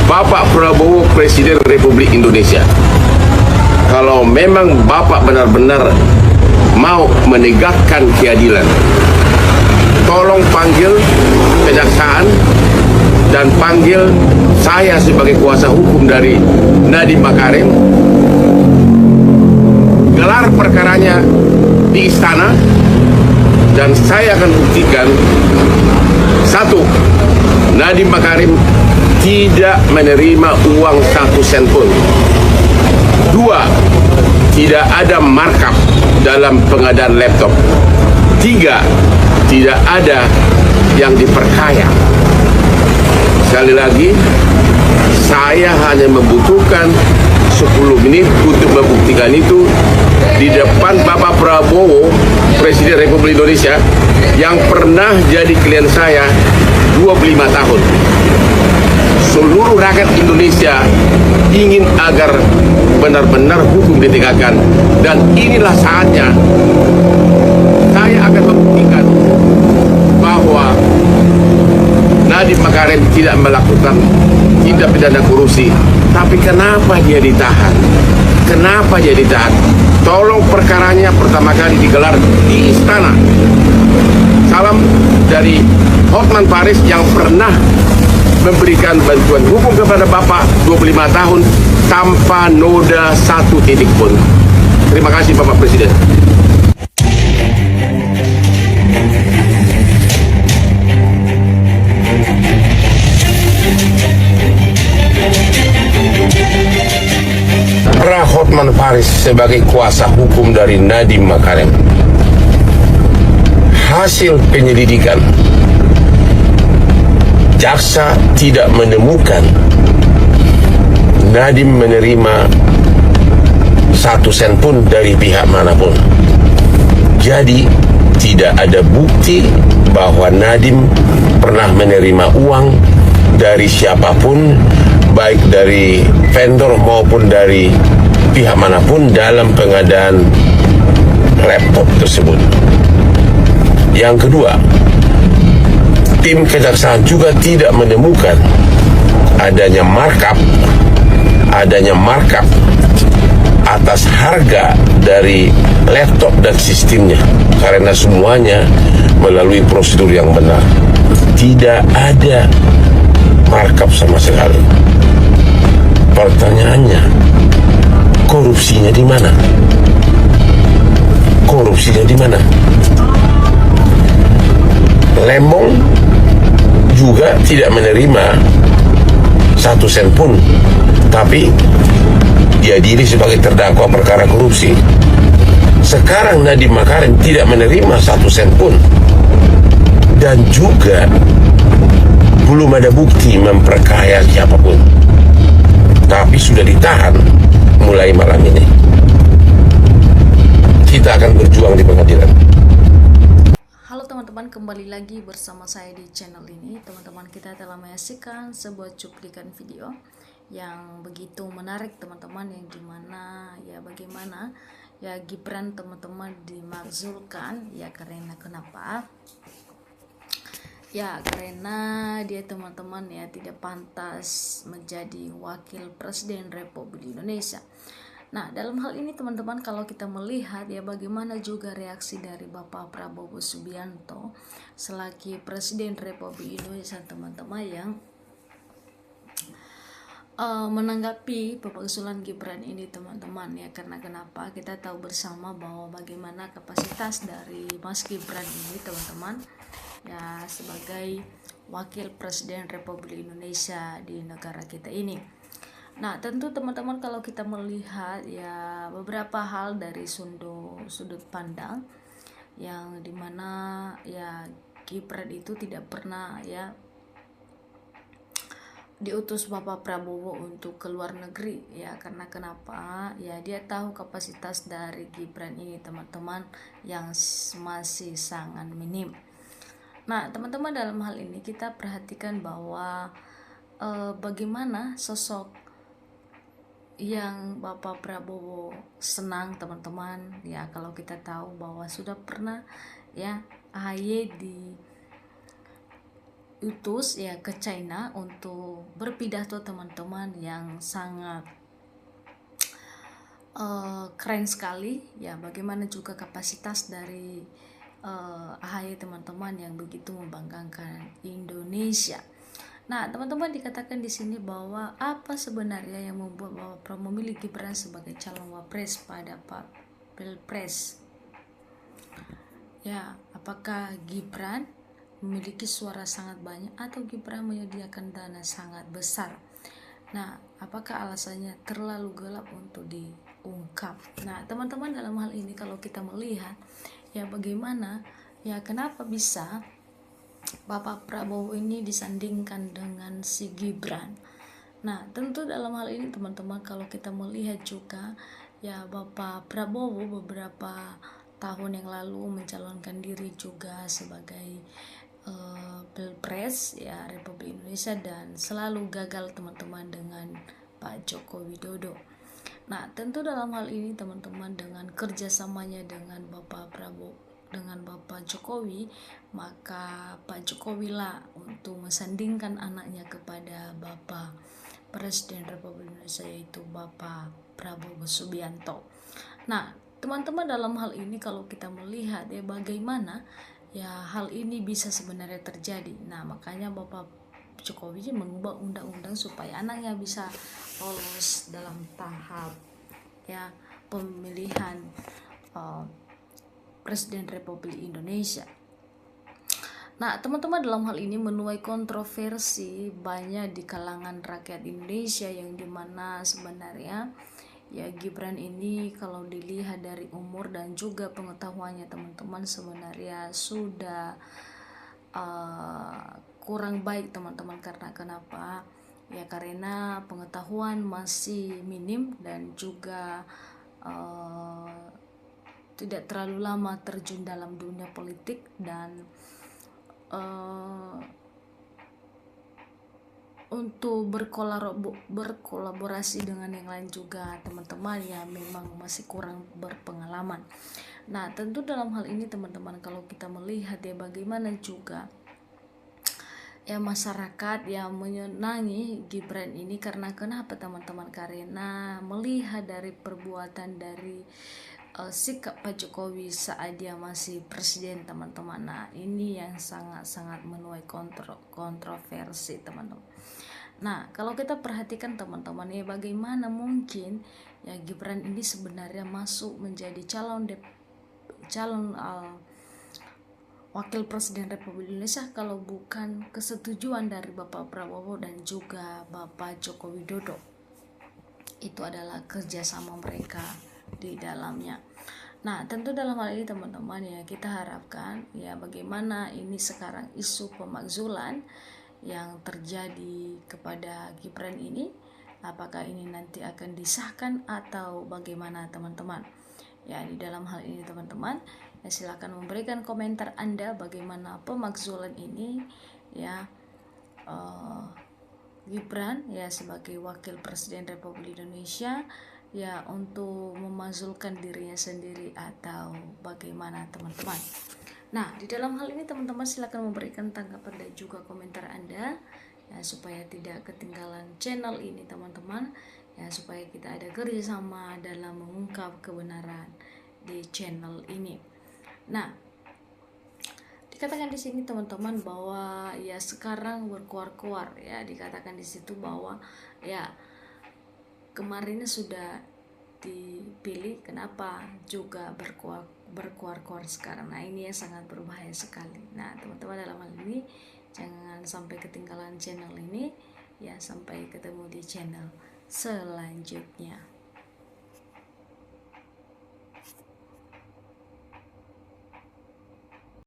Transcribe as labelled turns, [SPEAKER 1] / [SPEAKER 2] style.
[SPEAKER 1] Bapak Prabowo Presiden Republik Indonesia. Kalau memang Bapak benar-benar mau menegakkan keadilan, tolong panggil kejaksaan dan panggil saya sebagai kuasa hukum dari Nadiem Makarim. Gelar perkaranya di istana dan saya akan buktikan, satu, Nadiem Makarim tidak menerima uang 1 sen pun. Dua, tidak ada markup dalam pengadaan laptop. Tiga, tidak ada yang diperkaya. Sekali lagi, saya hanya membutuhkan 10 menit untuk membuktikan itu di depan Bapak Prabowo, Presiden Republik Indonesia, yang pernah jadi klien saya 25 tahun. Seluruh rakyat Indonesia ingin agar benar-benar hukum ditegakkan, dan inilah saatnya saya akan membuktikan bahwa Nadiem Makarim tidak melakukan tindak pidana korupsi. Tapi kenapa dia ditahan? Kenapa dia ditahan? Tolong perkaranya pertama kali digelar di istana. Salam dari Hotman Paris yang pernah memberikan bantuan hukum kepada Bapak 25 tahun tanpa noda 1 titik pun. Terima kasih Bapak Presiden. Hotman Paris sebagai kuasa hukum dari Nadiem Makarim. Hasil penyelidikan, jaksa tidak menemukan Nadiem menerima 1 sen pun dari pihak manapun. Jadi tidak ada bukti bahwa Nadiem pernah menerima uang dari siapapun, baik dari vendor maupun dari pihak manapun dalam pengadaan laptop tersebut. Yang kedua, tim kejaksaan juga tidak menemukan adanya markup atas harga dari laptop dan sistemnya, karena semuanya melalui prosedur yang benar. Tidak ada markup sama sekali. Pertanyaannya, korupsinya di mana? Korupsinya di mana? Lembong juga tidak menerima 1 sen pun, tapi diadili sebagai terdakwa perkara korupsi. Sekarang Nadiem Makarim tidak menerima 1 sen pun, dan juga belum ada bukti memperkaya siapapun, tapi sudah ditahan mulai malam ini. Kita akan berjuang di pengadilan.
[SPEAKER 2] Halo teman-teman, kembali lagi bersama saya di channel ini. Teman-teman, kita telah menyaksikan sebuah cuplikan video yang begitu menarik teman-teman, yang dimana ya bagaimana ya Gibran teman-teman dimakzulkan ya, karena kenapa? Ya karena dia teman-teman ya tidak pantas menjadi wakil presiden Republik Indonesia. Nah, dalam hal ini teman-teman, kalau kita melihat ya bagaimana juga reaksi dari Bapak Prabowo Subianto selaku Presiden Republik Indonesia teman-teman, yang menanggapi pemakzulan Gibran ini teman-teman ya, karena kenapa? Kita tahu bersama bahwa bagaimana kapasitas dari Mas Gibran ini teman-teman ya sebagai wakil presiden Republik Indonesia di negara kita ini. Nah, tentu teman-teman, kalau kita melihat ya beberapa hal dari sudut pandang yang dimana ya Gibran itu tidak pernah ya diutus Bapak Prabowo untuk ke luar negeri ya, karena kenapa? Ya dia tahu kapasitas dari Gibran ini teman-teman yang masih sangat minim. Nah, teman-teman, dalam hal ini kita perhatikan bahwa bagaimana sosok yang Bapak Prabowo senang teman-teman ya, kalau kita tahu bahwa sudah pernah ya AHY diutus ya ke China untuk berpidato teman-teman yang sangat keren sekali ya, bagaimana juga kapasitas dari AHY teman-teman yang begitu membanggakan Indonesia. Nah, teman-teman, dikatakan di sini bahwa apa sebenarnya yang membuat Bapak Prabowo memilih Gibran sebagai calon wapres pada Pilpres? Ya, apakah Gibran memiliki suara sangat banyak atau Gibran menyediakan dana sangat besar? Nah, apakah alasannya terlalu gelap untuk diungkap? Nah, teman-teman, dalam hal ini kalau kita melihat ya bagaimana ya kenapa bisa Bapak Prabowo ini disandingkan dengan si Gibran. Nah, tentu dalam hal ini teman-teman kalau kita melihat juga ya Bapak Prabowo beberapa tahun yang lalu mencalonkan diri juga sebagai Pilpres ya Republik Indonesia dan selalu gagal teman-teman dengan Pak Joko Widodo. Nah, tentu dalam hal ini teman-teman dengan kerjasamanya dengan Bapak Prabowo dengan Bapak Jokowi, maka Pak Jokowi lah untuk mensandingkan anaknya kepada Bapak Presiden Republik Indonesia, yaitu Bapak Prabowo Subianto. Nah, teman-teman, dalam hal ini kalau kita melihat ya bagaimana ya hal ini bisa sebenarnya terjadi. Nah, makanya Bapak Jokowi mengubah undang-undang supaya anaknya bisa lolos dalam tahap ya pemilihan Presiden Republik Indonesia. Nah, teman-teman, dalam hal ini menuai kontroversi banyak di kalangan rakyat Indonesia yang dimana sebenarnya ya Gibran ini kalau dilihat dari umur dan juga pengetahuannya teman-teman sebenarnya sudah kurang baik teman-teman. Karena kenapa? Ya karena pengetahuan masih minim dan juga tidak terlalu lama terjun dalam dunia politik dan untuk berkolaborasi dengan yang lain juga teman-teman ya memang masih kurang berpengalaman. Nah, tentu dalam hal ini teman-teman kalau kita melihat ya bagaimana juga ya masyarakat yang menyenangi Gibran ini karena kenapa teman-teman? Karena melihat dari perbuatan dari sikap Pak Jokowi saat dia masih presiden teman-teman. Nah, ini yang sangat-sangat menuai kontroversi teman-teman. Nah, kalau kita perhatikan teman-teman ya bagaimana mungkin ya Gibran ini sebenarnya masuk menjadi calon Wakil Presiden Republik Indonesia kalau bukan kesetujuan dari Bapak Prabowo dan juga Bapak Joko Widodo. Itu adalah kerjasama mereka di dalamnya. Nah, tentu dalam hal ini teman-teman ya kita harapkan ya bagaimana ini sekarang isu pemakzulan yang terjadi kepada Gibran ini, apakah ini nanti akan disahkan atau bagaimana teman-teman. Ya, di dalam hal ini teman-teman ya silakan memberikan komentar Anda bagaimana pemakzulan ini ya Gibran ya sebagai Wakil Presiden Republik Indonesia ya untuk memakzulkan dirinya sendiri atau bagaimana teman-teman. Nah, di dalam hal ini teman-teman silakan memberikan tanggapan dan juga komentar Anda ya supaya tidak ketinggalan channel ini teman-teman ya supaya kita ada kerjasama dalam mengungkap kebenaran di channel ini. Nah, dikatakan di sini teman-teman bahwa ya sekarang berkuar-kuar ya dikatakan di situ bahwa ya kemarinnya sudah dipilih kenapa juga berkuar-kuar sekarang. Nah, ini yang sangat berbahaya sekali. Nah, teman-teman dalam hal ini jangan sampai ketinggalan channel ini ya, sampai ketemu di channel selanjutnya.